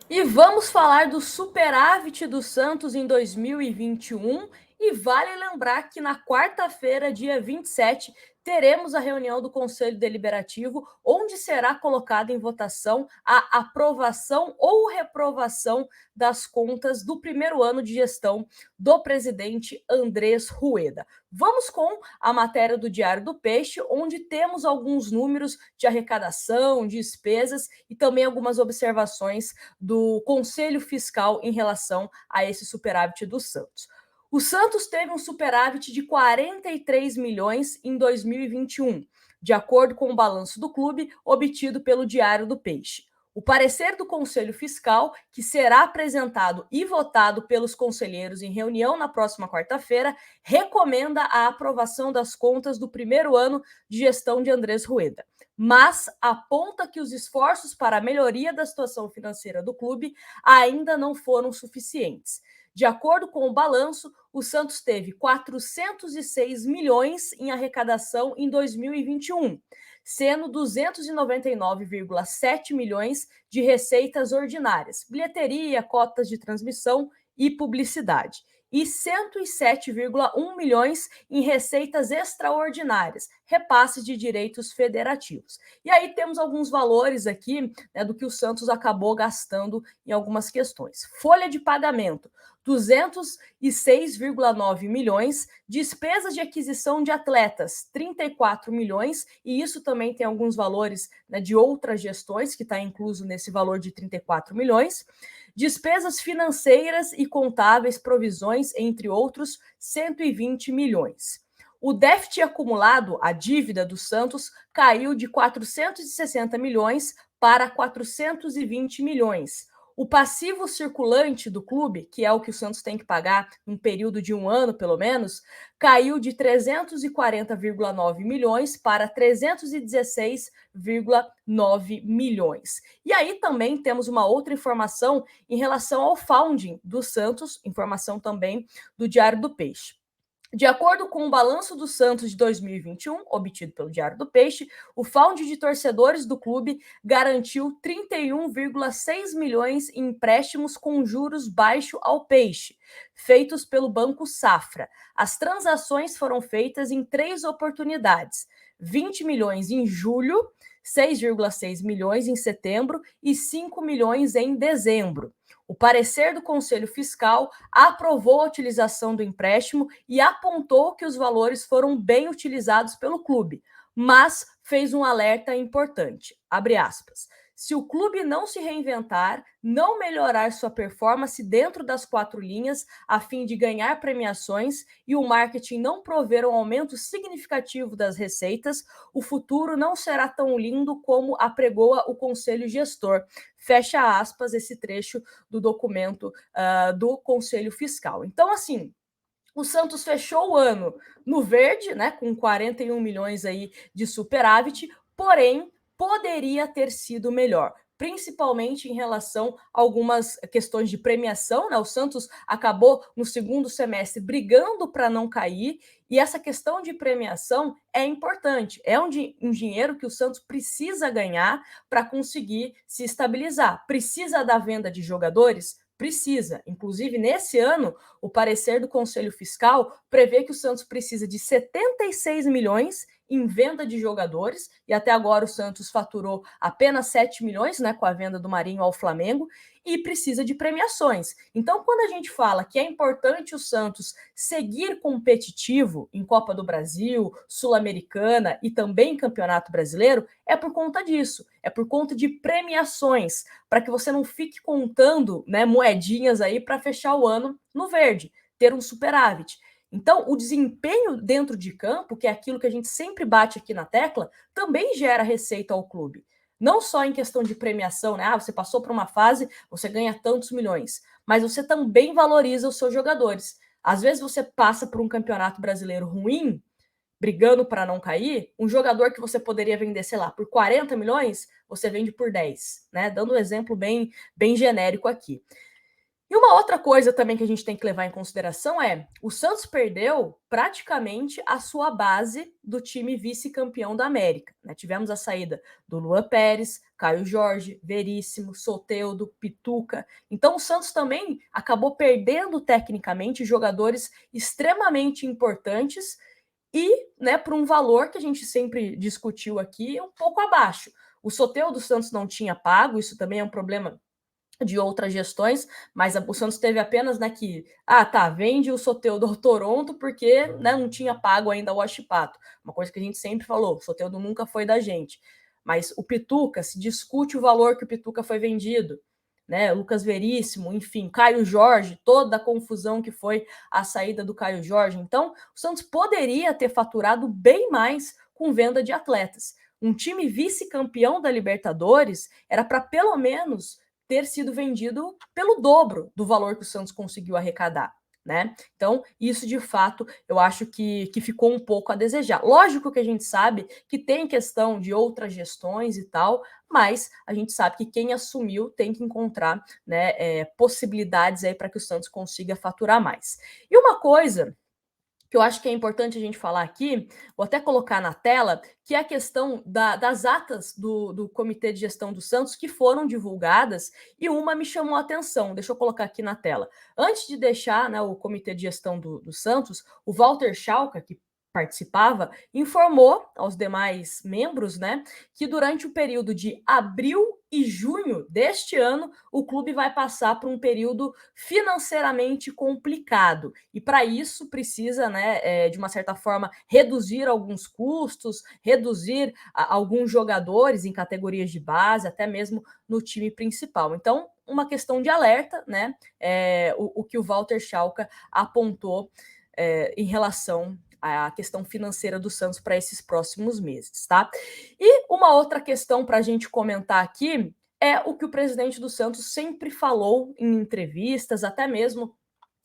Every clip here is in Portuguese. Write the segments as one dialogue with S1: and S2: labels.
S1: E vamos falar do superávit do Santos em 2021. E vale lembrar que na quarta-feira, dia 27, teremos a reunião do Conselho Deliberativo, onde será colocada em votação a aprovação ou reprovação das contas do primeiro ano de gestão do presidente Andrés Rueda. Vamos com a matéria do Diário do Peixe, onde temos alguns números de arrecadação, despesas e também algumas observações do Conselho Fiscal em relação a esse superávit do Santos. O Santos teve um superávit de 43 milhões em 2021, de acordo com o balanço do clube obtido pelo Diário do Peixe. O parecer do Conselho Fiscal, que será apresentado e votado pelos conselheiros em reunião na próxima quarta-feira, recomenda a aprovação das contas do primeiro ano de gestão de Andrés Rueda, mas aponta que os esforços para a melhoria da situação financeira do clube ainda não foram suficientes. De acordo com o balanço, o Santos teve 406 milhões em arrecadação em 2021, sendo 299,7 milhões de receitas ordinárias, bilheteria, cotas de transmissão e publicidade, e 107,1 milhões em receitas extraordinárias, repasses de direitos federativos. E aí temos alguns valores aqui, né, do que o Santos acabou gastando em algumas questões. Folha de pagamento, 206,9 milhões, despesas de aquisição de atletas, 34 milhões, e isso também tem alguns valores, né, de outras gestões, que está incluso nesse valor de 34 milhões, despesas financeiras e contábeis, provisões, entre outros, 120 milhões. O déficit acumulado, a dívida do Santos, caiu de 460 milhões para 420 milhões. O passivo circulante do clube, que é o que o Santos tem que pagar num período de um ano, pelo menos, caiu de 340,9 milhões para 316,9 milhões. E aí também temos uma outra informação em relação ao founding do Santos, informação também do Diário do Peixe. De acordo com o balanço do Santos de 2021, obtido pelo Diário do Peixe, o fundo de torcedores do clube garantiu 31,6 milhões em empréstimos com juros baixos ao Peixe, feitos pelo Banco Safra. As transações foram feitas em 3 oportunidades: 20 milhões em julho, 6,6 milhões em setembro e 5 milhões em dezembro. O parecer do Conselho Fiscal aprovou a utilização do empréstimo e apontou que os valores foram bem utilizados pelo clube, mas fez um alerta importante, abre aspas. Se o clube não se reinventar, não melhorar sua performance dentro das 4 linhas, a fim de ganhar premiações, e o marketing não prover um aumento significativo das receitas, o futuro não será tão lindo como apregoa o Conselho Gestor. Fecha aspas, esse trecho do documento do Conselho Fiscal. Então, assim, o Santos fechou o ano no verde, né, com 41 milhões aí de superávit, porém poderia ter sido melhor, principalmente em relação a algumas questões de premiação, né? O Santos acabou no segundo semestre brigando para não cair, e essa questão de premiação é importante, é um dinheiro que o Santos precisa ganhar para conseguir se estabilizar. Precisa da venda de jogadores? Precisa. Inclusive, nesse ano, o parecer do Conselho Fiscal prevê que o Santos precisa de 76 milhões em venda de jogadores, e até agora o Santos faturou apenas 7 milhões, né, com a venda do Marinho ao Flamengo, e precisa de premiações. Então, quando a gente fala que é importante o Santos seguir competitivo em Copa do Brasil, Sul-Americana e também Campeonato Brasileiro, é por conta disso, é por conta de premiações, para que você não fique contando, né, moedinhas aí para fechar o ano no verde, ter um superávit. Então, o desempenho dentro de campo, que é aquilo que a gente sempre bate aqui na tecla, também gera receita ao clube. Não só em questão de premiação, né? Ah, você passou por uma fase, você ganha tantos milhões, mas você também valoriza os seus jogadores. Às vezes você passa por um campeonato brasileiro ruim, brigando para não cair, um jogador que você poderia vender, sei lá, por 40 milhões, você vende por 10, né? Dando um exemplo bem genérico aqui. E uma outra coisa também que a gente tem que levar em consideração é, o Santos perdeu praticamente a sua base do time vice-campeão da América, né? Tivemos a saída do Luan Pérez, Caio Jorge, Veríssimo, Soteldo, Pituca. Então o Santos também acabou perdendo tecnicamente jogadores extremamente importantes e, né, por um valor que a gente sempre discutiu aqui, um pouco abaixo. O Soteldo do Santos não tinha pago, isso também é um problema de outras gestões, mas o Santos teve apenas, né, que, vende o Soteldo ao Toronto porque, né, não tinha pago ainda o Huachipato. Uma coisa que a gente sempre falou, o Soteldo nunca foi da gente. Mas o Pituca, se discute o valor que o Pituca foi vendido, né, Lucas Veríssimo, enfim, Caio Jorge, toda a confusão que foi a saída do Caio Jorge. Então, o Santos poderia ter faturado bem mais com venda de atletas. Um time vice-campeão da Libertadores era para pelo menos ter sido vendido pelo dobro do valor que o Santos conseguiu arrecadar, né? Então, isso de fato eu acho que ficou um pouco a desejar. Lógico que a gente sabe que tem questão de outras gestões e tal, mas a gente sabe que quem assumiu tem que encontrar, né, possibilidades aí para que o Santos consiga faturar mais. E uma coisa que eu acho que é importante a gente falar aqui, vou até colocar na tela, que é a questão das atas do Comitê de Gestão do Santos que foram divulgadas, e uma me chamou a atenção, deixa eu colocar aqui na tela. Antes de deixar, né, o Comitê de Gestão do Santos, o Walter Schalka, que participava, informou aos demais membros, né, que durante o período de abril e junho deste ano, o clube vai passar por um período financeiramente complicado. E para isso precisa, né, de uma certa forma, reduzir alguns custos, reduzir alguns jogadores em categorias de base, até mesmo no time principal. Então, uma questão de alerta, né? O que o Walter Schalka apontou em relação à questão financeira do Santos para esses próximos meses, tá? E uma outra questão para a gente comentar aqui é o que o presidente do Santos sempre falou em entrevistas, até mesmo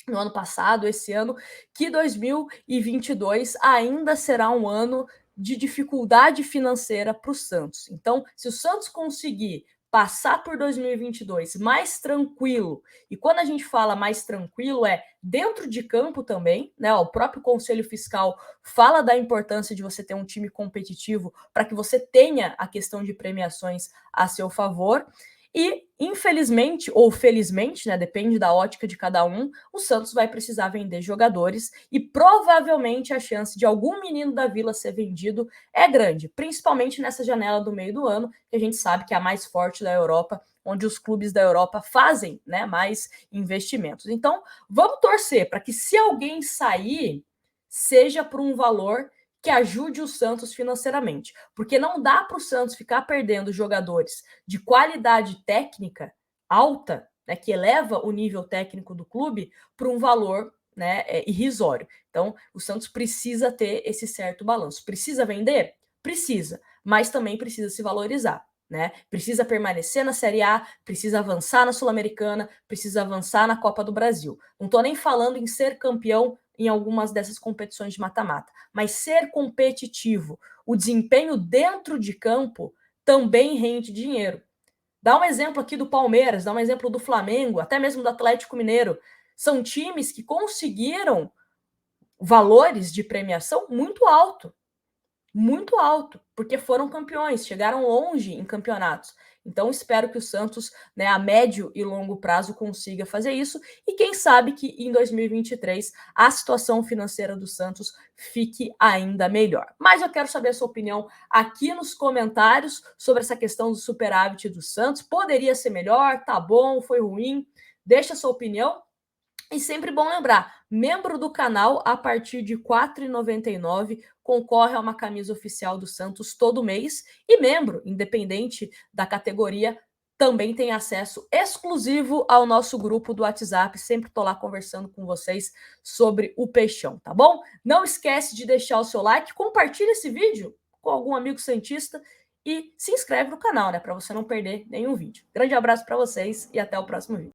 S1: no ano passado, esse ano, que 2022 ainda será um ano de dificuldade financeira para o Santos. Então, se o Santos conseguir passar por 2022 mais tranquilo, e quando a gente fala mais tranquilo, é dentro de campo também, né? O próprio Conselho Fiscal fala da importância de você ter um time competitivo para que você tenha a questão de premiações a seu favor. E, infelizmente, ou felizmente, né, depende da ótica de cada um, o Santos vai precisar vender jogadores e provavelmente a chance de algum menino da Vila ser vendido é grande, principalmente nessa janela do meio do ano, que a gente sabe que é a mais forte da Europa, onde os clubes da Europa fazem, né, mais investimentos. Então, vamos torcer para que se alguém sair, seja por um valor que ajude o Santos financeiramente, porque não dá para o Santos ficar perdendo jogadores de qualidade técnica alta, né, que eleva o nível técnico do clube, por um valor, né, irrisório. Então, o Santos precisa ter esse certo balanço. Precisa vender? Precisa, mas também precisa se valorizar. Né? Precisa permanecer na Série A, precisa avançar na Sul-Americana, precisa avançar na Copa do Brasil. Não estou nem falando em ser campeão em algumas dessas competições de mata-mata, mas ser competitivo, o desempenho dentro de campo também rende dinheiro. Dá um exemplo aqui do Palmeiras, dá um exemplo do Flamengo, até mesmo do Atlético Mineiro. São times que conseguiram valores de premiação muito alto, porque foram campeões, chegaram longe em campeonatos. Então, espero que o Santos, né, a médio e longo prazo, consiga fazer isso. E quem sabe que em 2023 a situação financeira do Santos fique ainda melhor. Mas eu quero saber a sua opinião aqui nos comentários sobre essa questão do superávit do Santos. Poderia ser melhor? Tá bom? Foi ruim? Deixa a sua opinião. E sempre bom lembrar, membro do canal, a partir de R$ 4,99, concorre a uma camisa oficial do Santos todo mês. E membro, independente da categoria, também tem acesso exclusivo ao nosso grupo do WhatsApp. Sempre estou lá conversando com vocês sobre o Peixão, tá bom? Não esquece de deixar o seu like, compartilha esse vídeo com algum amigo santista e se inscreve no canal, né, para você não perder nenhum vídeo. Grande abraço para vocês e até o próximo vídeo.